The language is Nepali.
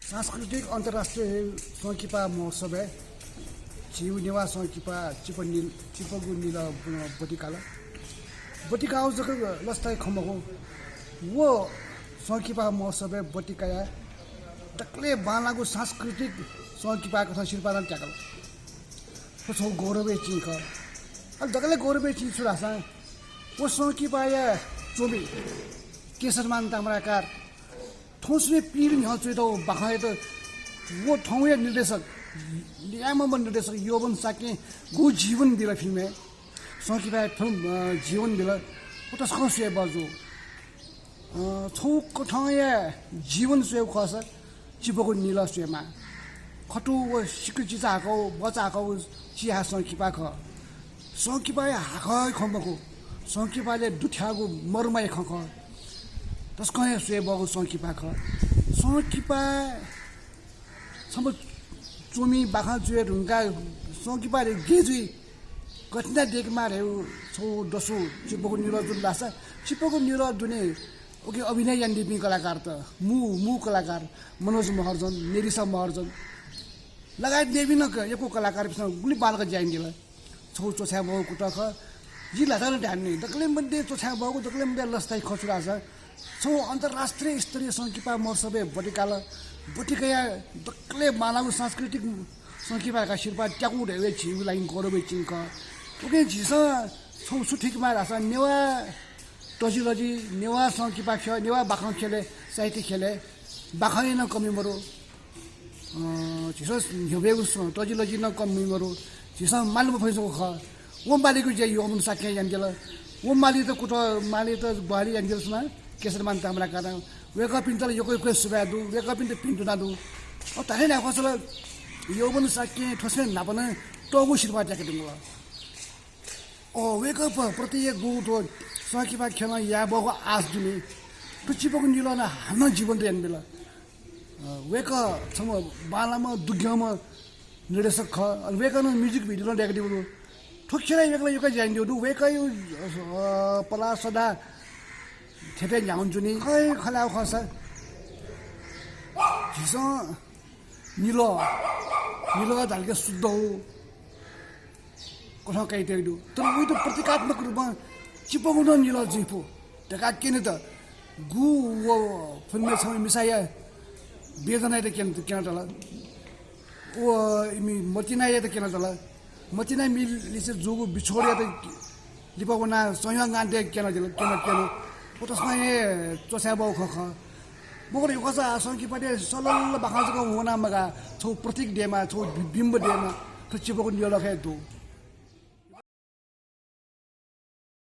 सांस्कृतिक अंतर्राष्ट्रीय संकिपा महोत्सव है चिउनेवा संकिपा चिपगु नीला बटिकाला बटिकाओ जग लस्ताय खमगो वो संकिपा महोत्सव है बटिकाया तकले बालागु सांस्कृतिक संकिपा कथा शिल्पादान त्याकल तो गौरवे चिंक अब दगले गौरवे चिंक सुरासा वो संकिपाया चोबी केसरमान ताम्राकार ठोसले पीर यहाँ चाहिँ तो बाखाए तो वो ठाउँ निर्देशक लियामन निर्देशक यौवन साके गो जीवन दिला फिल्म है संकिपा फिल्म जीवन दिला वो तो सकल सुए बाजू छौक ठाउँ जीवन सुए खासा चिपको नीला सुएमा खटु वो सिक्रेट चाको बचाको चिया संकिपा ख संकिपा हाख खम्बको संकिपाले दुठ्यागु मरमाय खख तस्को सुए बगु संकिपा ख संकिपा सम चोमी बाखा जुए रुंगा संकिपा रे गेजुई कठिना देख मारे छौ दसो चिपको निरो जुन लासा चिपको निरो दुने ओके अभिनय यान्दिपी कलाकार त मु कलाकार मनोज महर्जन निरिसा महर्जन लगायत देवी न एको कलाकार पिछन गुली बालक जाइन दिला छौ चोछा बगु कुटा ख जिल्ला थाले ध्यान नि दकले मध्ये चोछा बगु दकले मध्ये लस्ताई खचुरा छ छौ अन्तर्राष्ट्रिय स्तरीय संकिपा महोत्सव बटिकाला बटिकया दक्ले मालागु सांस्कृतिक संकिपाका शिल्पा ट्याकु ढेवे छिउ लाइन गरबे चिंक ओके झिसा छौ सुठिक मा रासा नेवा टजिलजी नेवा संकिपा ख नेवा बाखन खेले साहित्य खेले बाखने न कमी मरो झिसा हिबेगु टजिलजी न कमी मरो झिसा मालु फैसो ख वो मालिकु जे यो मन साके यान्देला वो माली त कुट माली त बाली यान्देलसमा केसरमान ताम्रा कारा वेका पिन्टल यो कोइ सुबा दु वेका पिन्ट पिन्टु ना दु ओ ताहे ना फसल यो बन साके ठोसे नापन टगु शिरपा ट्याके दिनुला ओ वेका प्रति एक गु तो संकिपा खेल या बगु आस दुने पिचिपको निलो ना हान जीवन रेन बेला वेका छम बालामा दुग्यामा निर्देशक ख वेका न म्युजिक भिडियो ल्याके दिनु ठोक्छरा वेकला यो जाइन दिउ वेका यो पला सदा ठेपे ल्याउन जुनी खै खलाउ खसा झिसो निलो धालके शुद्ध हो कथा काइते दु तर उही त प्रतीकात्मक रूपमा चिपको न निलो जिपो तका किन त गु वो फुन्ने छ मिसाया वेदना त केन तला ओ इमी मतिना त केन तला मतिना मिलिसे जोगु बिछोडे त लिपको ना संयोग गान्ते केन वो त्यसमा चोस्या बाउ खख बोगर यो कसा संकिपाटे सलल बाखाजको हुना मगा छौ प्रतीक डेमा छौ बिम्ब डेमा त चिपको निलो लखे दु